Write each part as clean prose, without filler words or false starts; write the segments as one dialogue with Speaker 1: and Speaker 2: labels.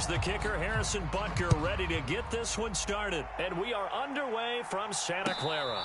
Speaker 1: Here's the kicker, Harrison Butker, ready to get this one started. And we are underway from Santa Clara.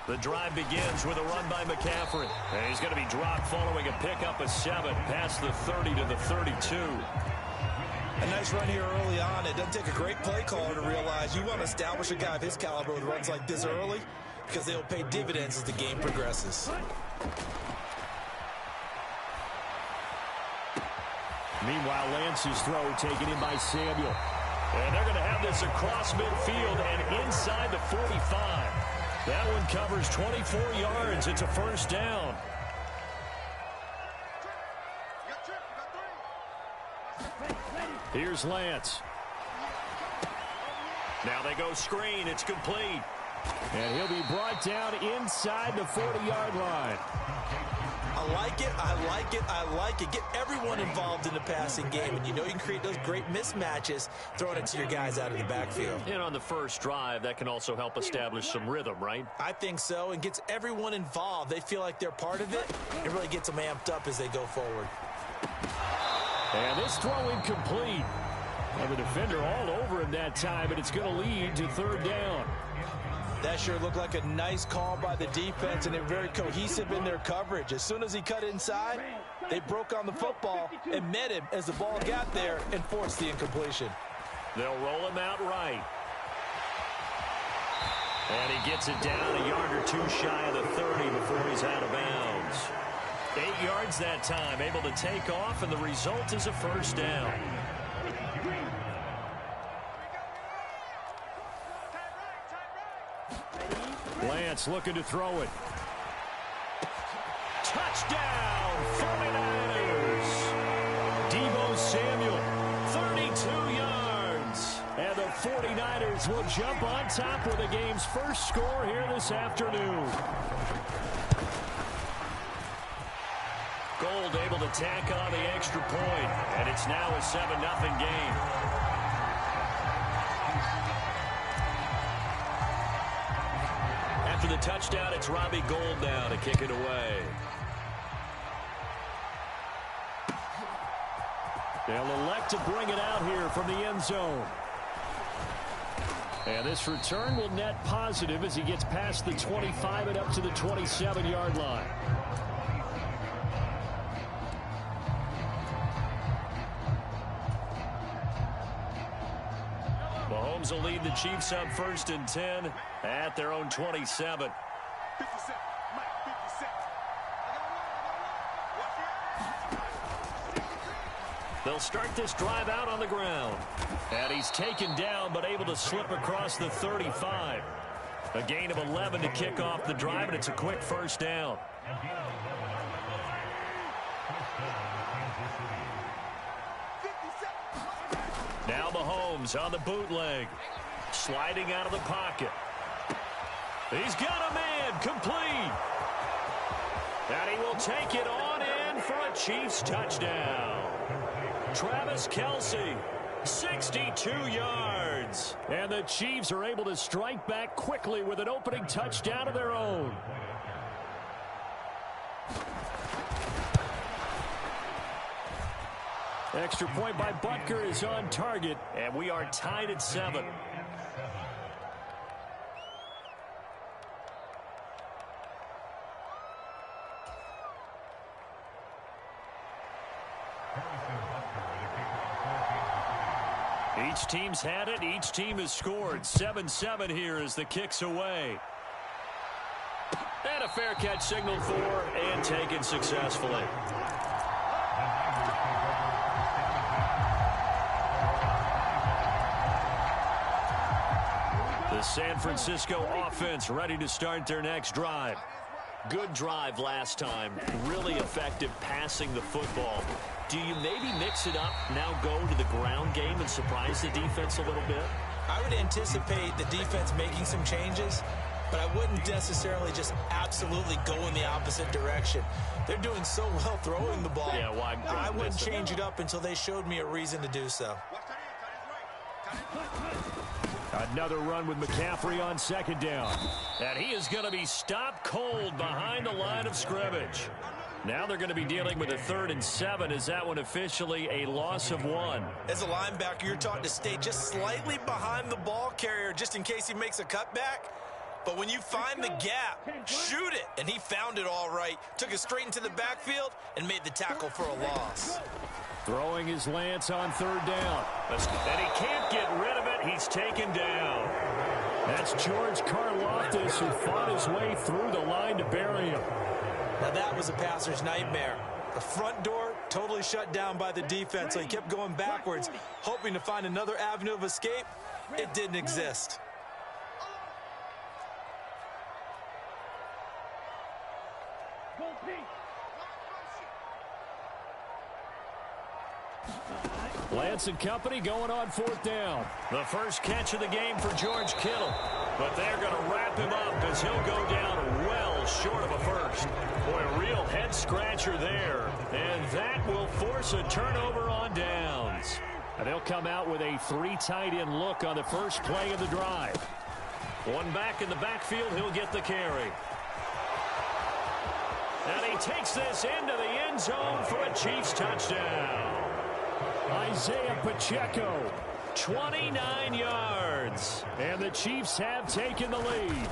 Speaker 1: The drive begins with a run by McCaffrey. And he's going to be dropped following a pickup of 7 past the 30 to the 32.
Speaker 2: A nice run here early on. It doesn't take a great play caller to realize you want to establish a guy of his caliber with runs like this early because they'll pay dividends as the game progresses.
Speaker 1: Meanwhile, Lance's throw taken in by Samuel. And they're going to have this across midfield and inside the 45. That one covers 24 yards. It's a first down. Here's Lance. Now they go screen. It's complete. And he'll be brought down inside the 40-yard line.
Speaker 2: I like it, I like it, I like it. Get everyone involved in the passing game, and you know you can create those great mismatches throwing it to your guys out of the backfield.
Speaker 1: And on the first drive, that can also help establish some rhythm, right?
Speaker 2: I think so, and gets everyone involved. They feel like they're part of it. It really gets them amped up as they go forward.
Speaker 1: And this throw incomplete. And the defender all over him that time, and it's going to lead to third down.
Speaker 2: That sure looked like a nice call by the defense, and they're very cohesive in their coverage. As soon as he cut inside, they broke on the football and met him as the ball got there and forced the incompletion.
Speaker 1: They'll roll him out right. And he gets it down a yard or two shy of the 30 before he's out of bounds. 8 yards that time, able to take off, and the result is a first down. Lance looking to throw it. Touchdown, 49ers. Deebo Samuel, 32 yards. And the 49ers will jump on top with the game's first score here this afternoon. Gold able to tack on the extra point, and it's now a 7-0 game. After the touchdown, it's Robbie Gould now to kick it away. They'll elect to bring it out here from the end zone. And this return will net positive as he gets past the 25 and up to the 27-yard line. Mahomes will lead the Chiefs up 1st and 10 at their own 27. They'll start this drive out on the ground. And he's taken down but able to slip across the 35. A gain of 11 to kick off the drive, and it's a quick first down. Now Mahomes on the bootleg. Sliding out of the pocket. He's got a man, complete. And he will take it on in for a Chiefs touchdown. Travis Kelce, 62 yards. And the Chiefs are able to strike back quickly with an opening touchdown of their own. Extra point by Butker is on target, and we are tied at 7. Each team's had it. Each team has scored. 7-7 here as the kick's away. And a fair catch signaled for and taken successfully. The San Francisco offense ready to start their next drive. Good drive last time. Really effective passing the football. Do you maybe mix it up, now go to the ground game and surprise the defense a little bit?
Speaker 2: I would anticipate the defense making some changes. but I wouldn't necessarily just absolutely go in the opposite direction. They're doing so well throwing the ball.
Speaker 1: Yeah, well,
Speaker 2: I wouldn't change it up until they showed me a reason to do so.
Speaker 1: Another run with McCaffrey on second down. And he is going to be stopped cold behind the line of scrimmage. Now they're going to be dealing with a 3rd and 7. Is that one officially a loss of 1?
Speaker 2: As a linebacker, you're taught to stay just slightly behind the ball carrier just in case he makes a cutback. But when you find the gap, shoot it. And he found it all right. Took it straight into the backfield and made the tackle for a loss.
Speaker 1: Throwing his Lance on 3rd down. And he can't get rid of it. He's taken down. That's George Karlaftis, who fought his way through the line to bury him.
Speaker 2: Now that was a passer's nightmare. The front door totally shut down by the defense, so he kept going backwards, hoping to find another avenue of escape. It didn't exist.
Speaker 1: Lance and company going on 4th down. The first catch of the game for George Kittle. But they're going to wrap him up as he'll go down well short of a first. Boy, a real head-scratcher there. And that will force a turnover on downs. And they'll come out with a 3 tight end look on the first play of the drive. One back in the backfield, he'll get the carry. And he takes this into the end zone for a Chiefs touchdown. Isaiah Pacheco, 29 yards. And the Chiefs have taken the lead.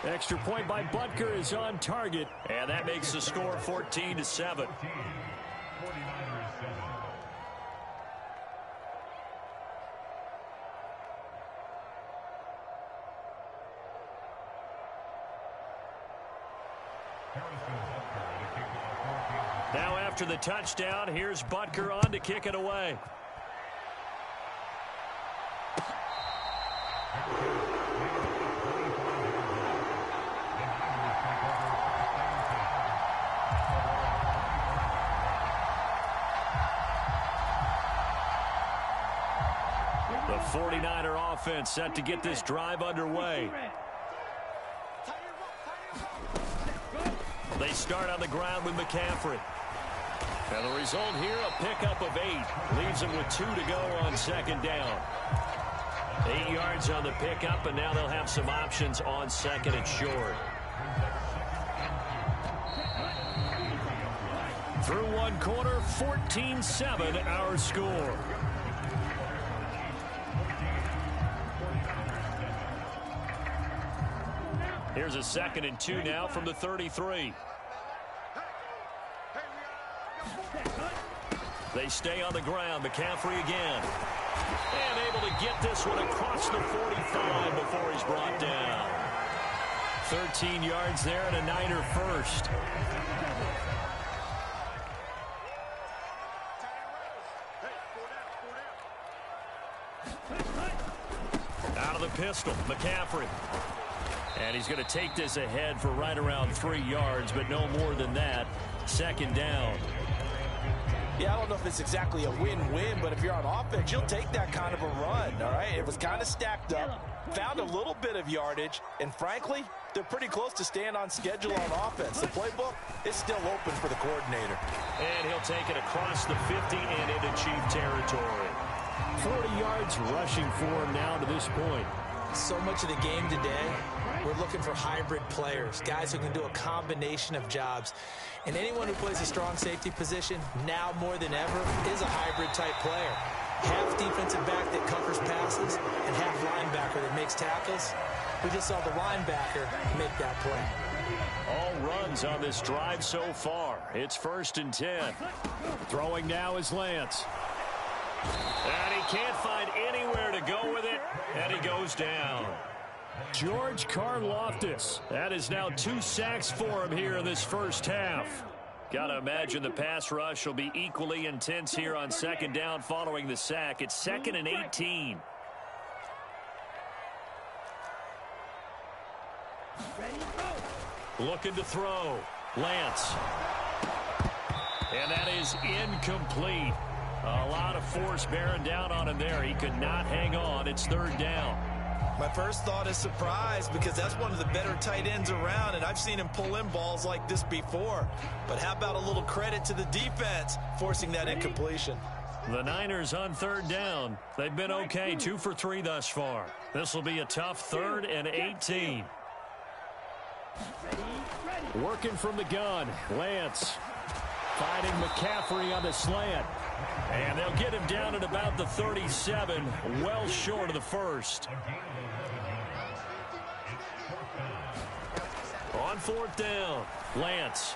Speaker 1: Extra point by Butker is on target. And that makes the score 14-7. Now after the touchdown, here's Butker on to kick it away. The 49er offense set to get this drive underway. They start on the ground with McCaffrey. And the result here, a pickup of 8. Leaves them with 2 to go on second down. 8 yards on the pickup, and now they'll have some options on 2nd and short. Through one quarter, 14-7 our score. Here's a 2nd and 2 now from the 33. They stay on the ground. McCaffrey again. And able to get this one across the 45 before he's brought down. 13 yards there and a Niner first. Out of the pistol, McCaffrey. And he's going to take this ahead for right around 3 yards, but no more than that. Second down.
Speaker 2: Yeah, I don't know if it's exactly a win-win, but if you're on offense, you'll take that kind of a run, all right? It was kind of stacked up, found a little bit of yardage, and frankly, they're pretty close to staying on schedule on offense. The playbook is still open for the coordinator.
Speaker 1: And he'll take it across the 50 and into Chief territory. 40 yards rushing for him now to this point.
Speaker 2: So much of the game today, we're looking for hybrid players, guys who can do a combination of jobs. And anyone who plays a strong safety position, now more than ever, is a hybrid-type player. Half defensive back that covers passes and half linebacker that makes tackles. We just saw the linebacker make that play.
Speaker 1: All runs on this drive so far. It's 1st and 10. Throwing now is Lance. And he can't find anywhere to go with it, and he goes down. George Karlaftis. That is now 2 sacks for him here in this first half. Got to imagine the pass rush will be equally intense here on second down following the sack. It's 2nd and 18. Looking to throw. Lance. And that is incomplete. A lot of force bearing down on him there. He could not hang on. It's 3rd down.
Speaker 2: My first thought is surprise because that's one of the better tight ends around, and I've seen him pull in balls like this before. But how about a little credit to the defense forcing that incompletion?
Speaker 1: The Niners on third down. They've been okay, 2 for 3 thus far. This will be a tough 3rd and 18. Working from the gun, Lance finding McCaffrey on the slant. And they'll get him down at about the 37, well short of the first. On 4th down, Lance.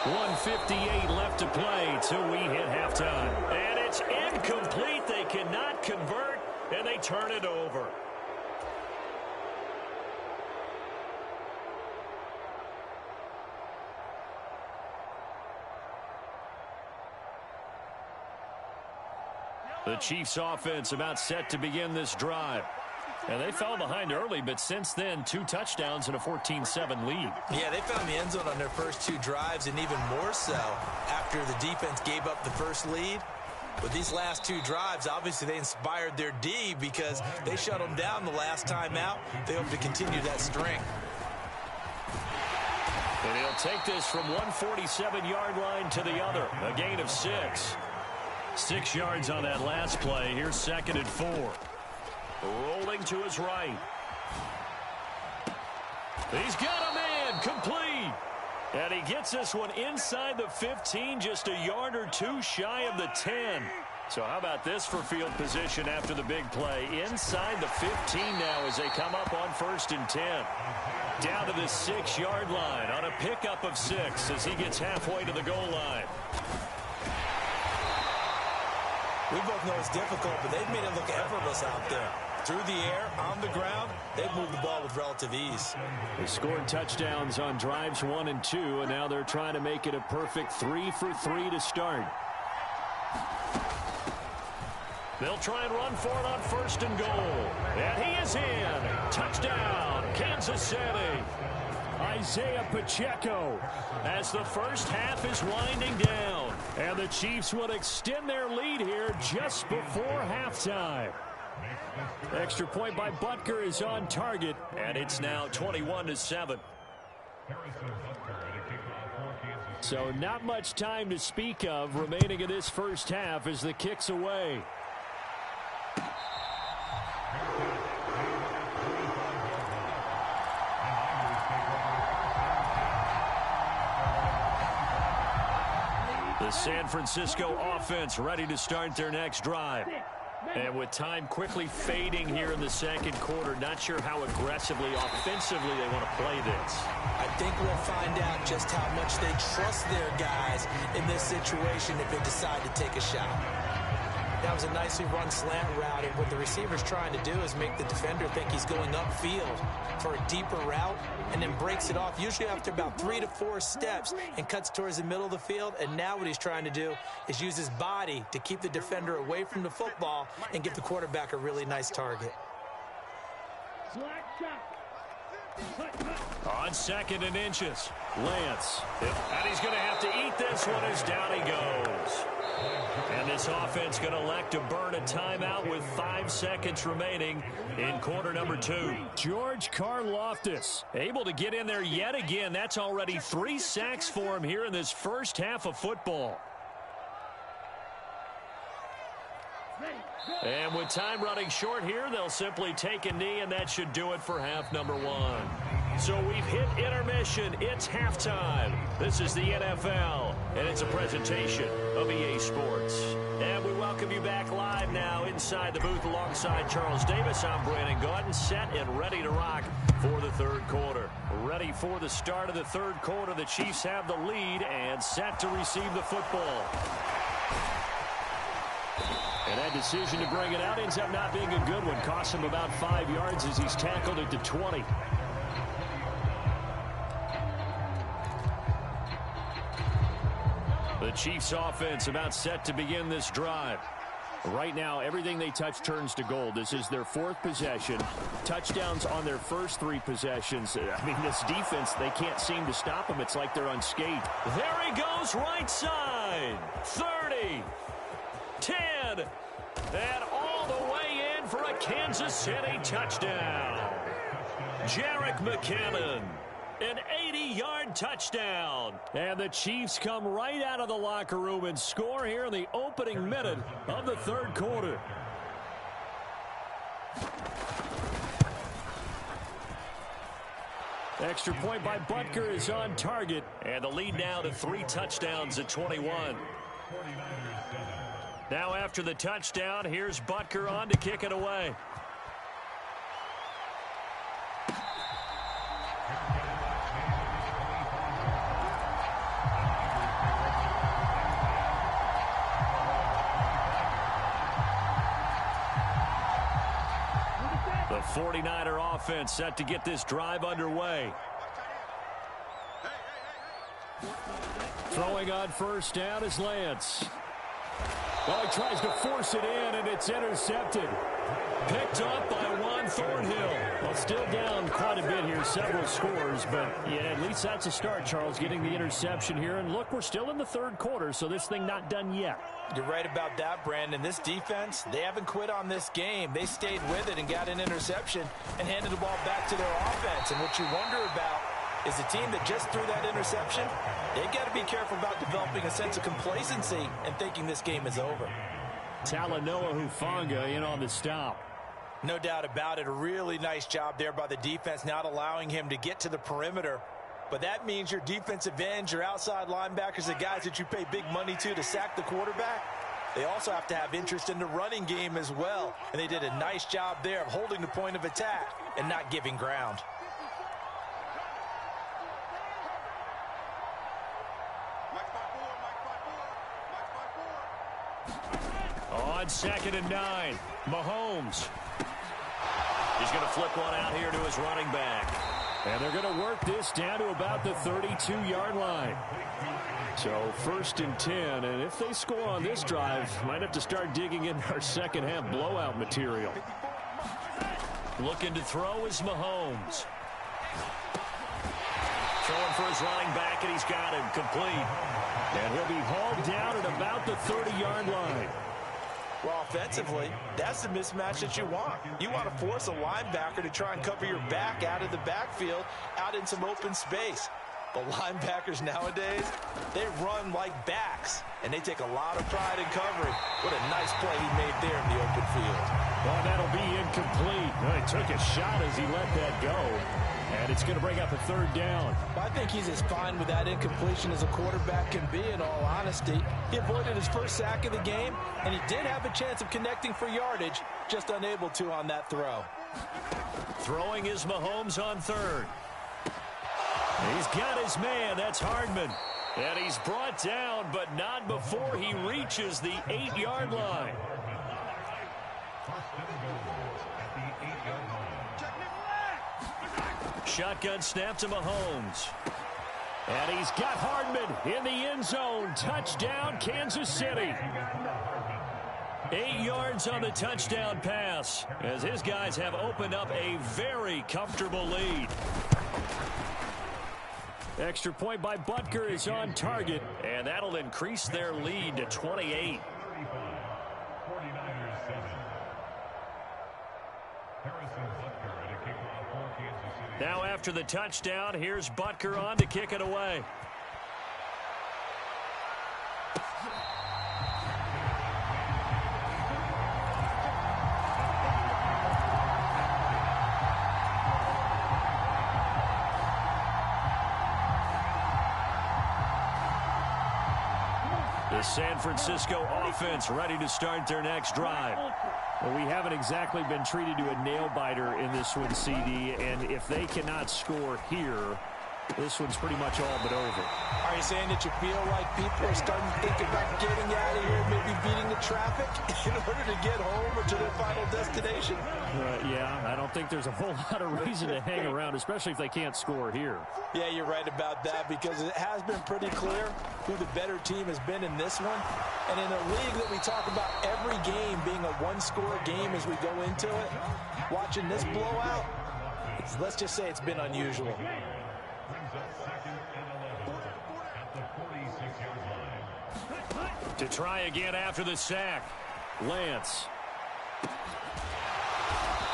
Speaker 1: 1:58 left to play till we hit halftime. And it's incomplete. They cannot convert, and they turn it over. The Chiefs offense about set to begin this drive. And they fell behind early, but since then, 2 touchdowns and a 14-7 lead.
Speaker 2: Yeah, they found the end zone on their first 2 drives, and even more so after the defense gave up the first lead. With these last 2 drives, obviously they inspired their D because they shut them down the last time out. They hope to continue that string.
Speaker 1: And he'll take this from 147-yard line to the other, a gain of 6. 6 yards on that last play. Here's 2nd and 4. Rolling to his right. He's got a man, complete. And he gets this one inside the 15, just a yard or 2 shy of the 10. So how about this for field position after the big play? Inside the 15 now as they come up on 1st and 10. Down to the 6-yard line on a pickup of 6 as he gets halfway to the goal line.
Speaker 2: We both know it's difficult, but they've made it look effortless out there. Through the air, on the ground, they've moved the ball with relative ease.
Speaker 1: They scored touchdowns on drives 1 and 2, and now they're trying to make it a perfect 3 for 3 to start. They'll try and run for it on 1st and goal. And he is in. Touchdown, Kansas City. Isaiah Pacheco as the first half is winding down. And the Chiefs will extend their lead here just before halftime. Extra point by Butker is on target, and it's now 21-7. So not much time to speak of remaining in this first half as the kick's away. The San Francisco offense ready to start their next drive. And with time quickly fading here in the 2nd quarter, not sure how aggressively, offensively they want to play this.
Speaker 2: I think we'll find out just how much they trust their guys in this situation if they decide to take a shot. That was a nicely run slant route, and what the receiver's trying to do is make the defender think he's going upfield for a deeper route and then breaks it off, usually after about 3 to 4 steps, and cuts towards the middle of the field. And now what he's trying to do is use his body to keep the defender away from the football and give the quarterback a really nice target.
Speaker 1: On 2nd and inches, Lance. And he's going to have to eat this one as down he goes. And this offense going to elect to burn a timeout with 5 seconds remaining in quarter number 2. George Karlaftis able to get in there yet again. That's already 3 sacks for him here in this first half of football. And with time running short here, they'll simply take a knee, and that should do it for half number 1. So we've hit intermission. It's halftime. This is the NFL, and it's a presentation of EA Sports. And we welcome you back live now inside the booth alongside Charles Davis. I'm Brandon Gaudin, set and ready to rock for the 3rd quarter. Ready for the start of the 3rd quarter. The Chiefs have the lead and set to receive the football. And that decision to bring it out ends up not being a good one. Costs him about 5 yards as he's tackled at the 20. The Chiefs offense about set to begin this drive. Right now, everything they touch turns to gold. This is their 4th possession. Touchdowns on their first 3 possessions. I mean, this defense, they can't seem to stop them. It's like they're unscathed. There he goes, right side. 30, 10, and all the way in for a Kansas City touchdown. Jerick McKinnon, an 80-yard touchdown. And the Chiefs come right out of the locker room and score here in the opening minute of the third quarter. Extra point by Butker is on target. And the lead now to 3 touchdowns at 21. Now after the touchdown, here's Butker on to kick it away. The 49er offense set to get this drive underway. Throwing on first down is Lance. Well, he tries to force it in, and it's intercepted. Picked up by Juan Thornhill. Well, still down quite a bit here, several scores, but yeah, at least that's a start, Charles, getting the interception here. And look, we're still in the third quarter, so this thing not done yet.
Speaker 2: You're right about that, Brandon. This defense, they haven't quit on this game. They stayed with it and got an interception and handed the ball back to their offense. And what you wonder about is the team that just threw that interception, they've got to be careful about developing a sense of complacency and thinking this game is over.
Speaker 1: Talanoa Hufanga in on the stop.
Speaker 2: No doubt about it. A really nice job there by the defense, not allowing him to get to the perimeter. But that means your defensive ends, your outside linebackers, the guys that you pay big money to sack the quarterback, they also have to have interest in the running game as well. And they did a nice job there of holding the point of attack and not giving ground.
Speaker 1: On 2nd and 9, Mahomes. He's going to flip one out here to his running back. And they're going to work this down to about the 32-yard line. So 1st and 10, and if they score on this drive, might have to start digging in our second half blowout material. Looking to throw is Mahomes. Throwing for his running back, and he's got him complete. And he'll be hauled down at about the 30-yard line.
Speaker 2: Well, offensively, that's the mismatch that you want. You want to force a linebacker to try and cover your back out of the backfield, out in some open space. The linebackers nowadays, they run like backs, and they take a lot of pride in covering. What a nice play he made there in the open field.
Speaker 1: Well, that'll be incomplete. Well, he took a shot as he let that go, and it's going to bring up a 3rd down.
Speaker 2: I think he's as fine with that incompletion as a quarterback can be, in all honesty. He avoided his first sack of the game, and he did have a chance of connecting for yardage, just unable to on that throw.
Speaker 1: Throwing is Mahomes on 3rd. He's got his man. That's Hardman. And he's brought down, but not before he reaches the 8-yard line. Shotgun snap to Mahomes. And he's got Hardman in the end zone. Touchdown, Kansas City. 8 yards on the touchdown pass, as his guys have opened up a very comfortable lead. Extra point by Butker is on target, and that'll increase their lead to 28. Now after the touchdown, here's Butker on to kick it away. The San Francisco offense ready to start their next drive. Well, we haven't exactly been treated to a nail-biter in this one, CD, and if they cannot score here, this one's pretty much all but over.
Speaker 2: Are you saying that you feel like people are starting to think about getting out of here, maybe beating the traffic in order to get home or to their final destination?
Speaker 1: Yeah, I don't think there's a whole lot of reason to hang around, especially if they can't score here.
Speaker 2: Yeah, you're right about that, because it has been pretty clear who the better team has been in this one. And in a league that we talk about every game being a one-score game as we go into it, watching this blowout, let's just say it's been unusual. To
Speaker 1: try again after the sack, Lance.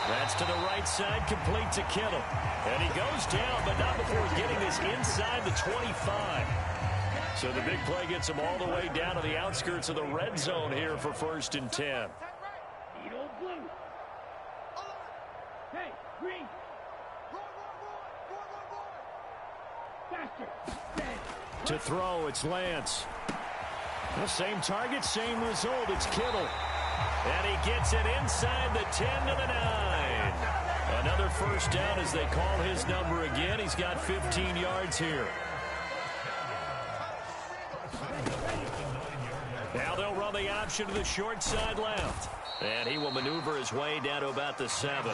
Speaker 1: That's to the right side, complete to Kittle. And he goes down, but not before getting this inside the 25. So the big play gets him all the way down to the outskirts of the red zone here for 1st and 10. To throw, it's Lance. The same target, same result. It's Kittle. And he gets it inside the 10 to the 9. Another first down as they call his number again. He's got 15 yards here. Now they'll run the option to the short side left. And he will maneuver his way down to about the 7.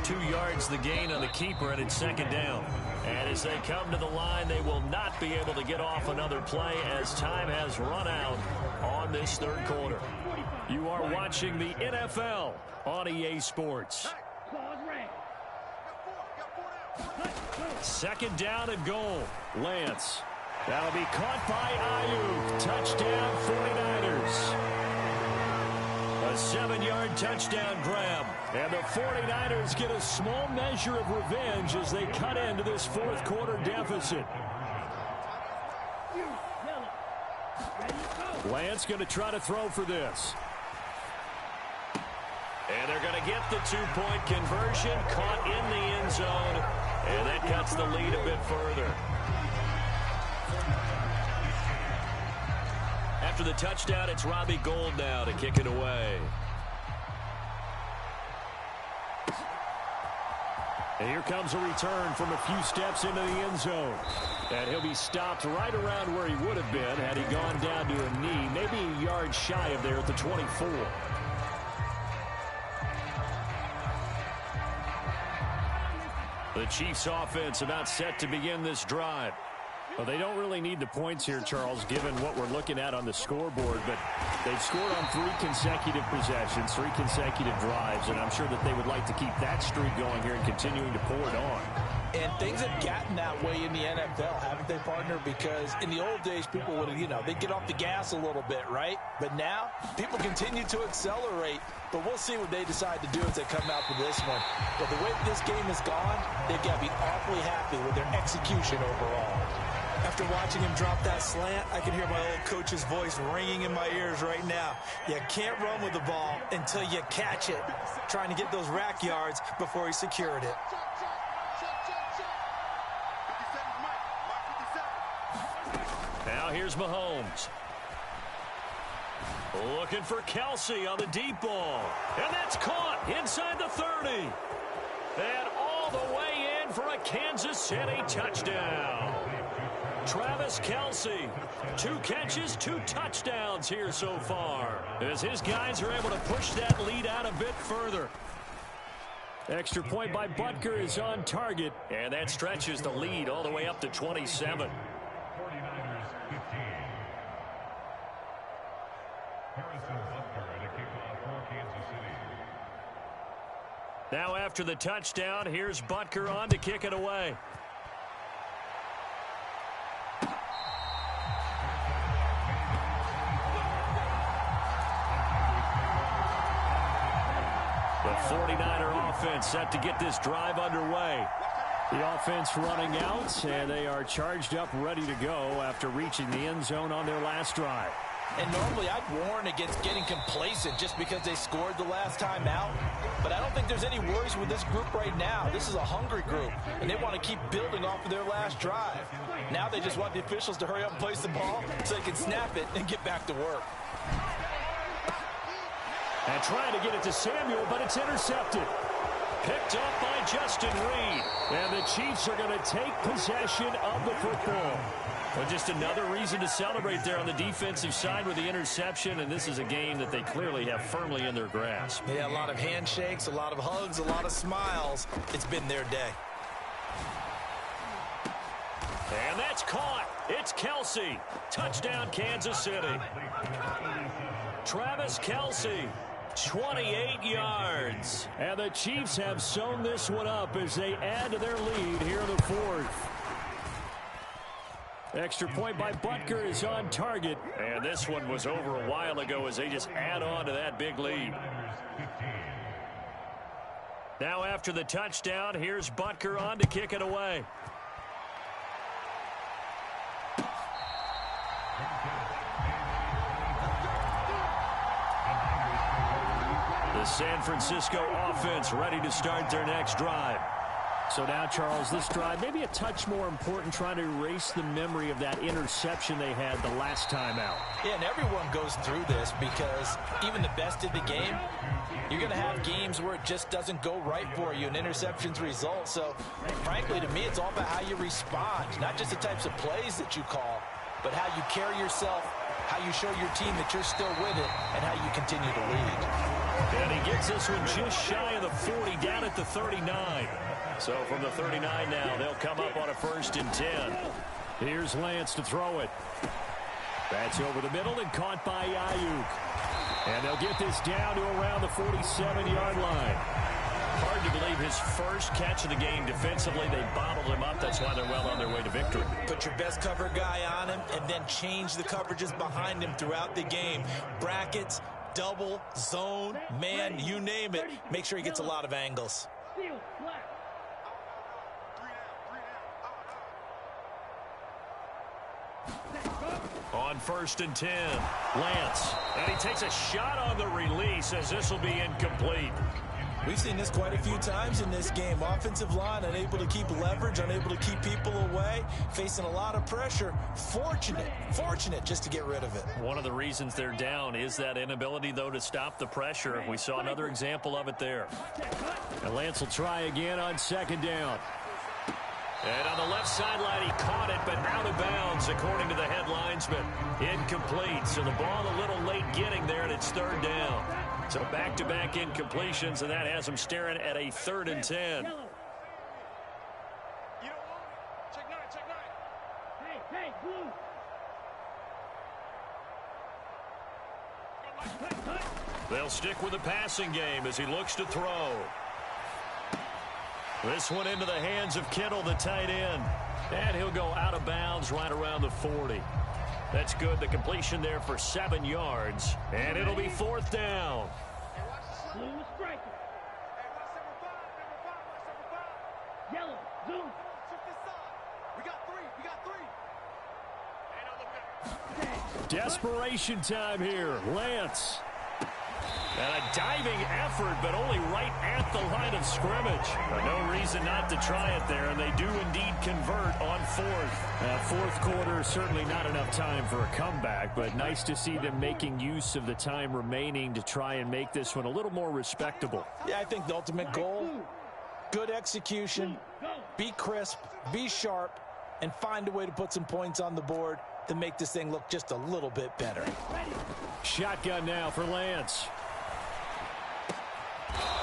Speaker 1: 2 yards the gain on the keeper, and it's 2nd down. And as they come to the line, they will not be able to get off another play as time has run out on this 3rd quarter. You are watching the NFL on EA Sports. 2nd down and goal. Lance. That'll be caught by Ayuk. Touchdown 49ers. A 7-yard touchdown grab. And the 49ers get a small measure of revenge as they cut into this 4th quarter deficit. Lance going to try to throw for this. And they're going to get the 2-point conversion, caught in the end zone. And that cuts the lead a bit further. After the touchdown, it's Robbie Gould now to kick it away. And here comes a return from a few steps into the end zone. And he'll be stopped right around where he would have been had he gone down to a knee, maybe a yard shy of there at the 24. The Chiefs offense about set to begin this drive. Well, they don't really need the points here, Charles, given what we're looking at on the scoreboard. But they've scored on 3 consecutive possessions, 3 consecutive drives, and I'm sure that they would like to keep that streak going here and continuing to pour it on.
Speaker 2: And things have gotten that way in the NFL, haven't they, partner? Because in the old days, people would, they'd get off the gas a little bit, right? But now, people continue to accelerate. But we'll see what they decide to do as they come out for this one. But the way this game has gone, they've got to be awfully happy with their execution overall.
Speaker 3: After watching him drop that slant, I can hear my old coach's voice ringing in my ears right now. You can't run with the ball until you catch it. Trying to get those rack yards before he secured it.
Speaker 1: Now here's Mahomes. Looking for Kelsey on the deep ball. And that's caught inside the 30. And all the way in for a Kansas City touchdown. Travis Kelsey, 2 catches, 2 touchdowns here so far, as his guys are able to push that lead out a bit further. Extra point by Butker is on target, and that stretches the lead all the way up to 27.
Speaker 4: 49ers 15. Harrison Butker at a kickoff for Kansas City.
Speaker 1: Now after the touchdown, here's Butker on to kick it away. The 49er offense set to get this drive underway. The offense running out, and they are charged up, ready to go after reaching the end zone on their last drive.
Speaker 2: And normally I'd warn against getting complacent just because they scored the last time out. But I don't think there's any worries with this group right now. This is a hungry group, and they want to keep building off of their last drive. Now they just want the officials to hurry up and place the ball so they can snap it and get back to work.
Speaker 1: And trying to get it to Samuel, but it's intercepted. Picked up by Justin Reed. And the Chiefs are going to take possession of the football. Well, just another reason to celebrate there on the defensive side with the interception. And this is a game that they clearly have firmly in their grasp.
Speaker 2: Yeah, a lot of handshakes, a lot of hugs, a lot of smiles. It's been their day.
Speaker 1: And that's caught. It's Kelsey. Touchdown, Kansas City. Travis Kelsey. 28 yards. And the Chiefs have sewn this one up as they add to their lead here in the 4th. Extra point by Butker is on target. And this one was over a while ago as they just add on to that big lead. Now after the touchdown, here's Butker on to kick it away. The San Francisco offense ready to start their next drive.
Speaker 5: So now, Charles, this drive maybe a touch more important, trying to erase the memory of that interception they had the last time out.
Speaker 2: Yeah, and everyone goes through this because even the best of the game, you're going to have games where it just doesn't go right for you, and interceptions result. So, frankly, to me, it's all about how you respond, not just the types of plays that you call, but how you carry yourself, how you show your team that you're still with it, and how you continue to lead.
Speaker 1: And he gets this one just shy of the 40, down at the 39. So from the 39 now, they'll come up on a 1st and 10. Here's Lance to throw it. That's over the middle and caught by Ayuk. And they'll get this down to around the 47-yard line. Hard to believe his first catch of the game defensively. They bottled him up. That's why they're well on their way to victory.
Speaker 2: Put your best cover guy on him and then change the coverages behind him throughout the game. Brackets, double, zone, man, you name it. Make sure he gets a lot of angles.
Speaker 1: On 1st and 10, Lance. And he takes a shot on the release as this will be incomplete.
Speaker 3: We've seen this quite a few times in this game. Offensive line unable to keep leverage, unable to keep people away, facing a lot of pressure. Fortunate just to get rid of it.
Speaker 1: One of the reasons they're down is that inability, though, to stop the pressure. We saw another example of it there.
Speaker 5: And Lance will try again on 2nd down.
Speaker 1: And on the left sideline, he caught it, but out of bounds, according to the head linesman. Incomplete, so the ball a little late getting there, and it's 3rd down. So back-to-back incompletions, and that has him staring at a 3rd and 10. They'll stick with the passing game as he looks to throw. This one into the hands of Kittle, the tight end. And he'll go out of bounds right around the 40. That's good. The completion there for 7 yards. And it'll be 4th down. Desperation time here. Lance. And a diving effort, but only right at the line of scrimmage. No reason not to try it there, and they do indeed convert on 4th.
Speaker 5: 4th quarter, certainly not enough time for a comeback, but nice to see them making use of the time remaining to try and make this one a little more respectable.
Speaker 3: Yeah, I think the ultimate goal, good execution, be crisp, be sharp, and find a way to put some points on the board to make this thing look just a little bit better.
Speaker 5: Shotgun now for Lance.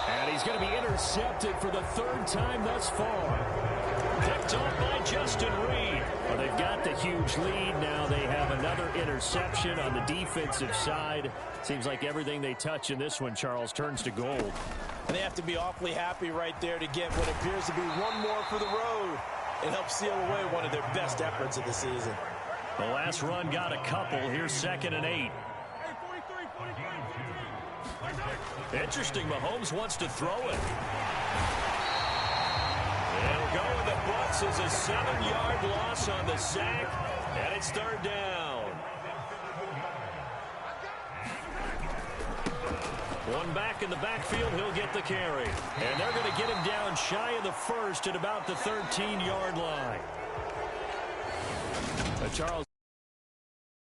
Speaker 5: And he's going to be intercepted for the 3rd time thus far. Picked off by Justin Reed. Well, they've got the huge lead. Now they have another interception on the defensive side. Seems like everything they touch in this one, Charles, turns to gold.
Speaker 3: And they have to be awfully happy right there to get what appears to be one more for the road. It helps seal away one of their best efforts of the season.
Speaker 1: The last run got a couple. Here's 2nd and 8. Interesting, Mahomes wants to throw it. It'll go in the books as a 7-yard loss on the sack, and it's 3rd down. One back in the backfield, he'll get the carry. And they're going to get him down shy of the 1st at about the 13-yard line.
Speaker 5: Charles.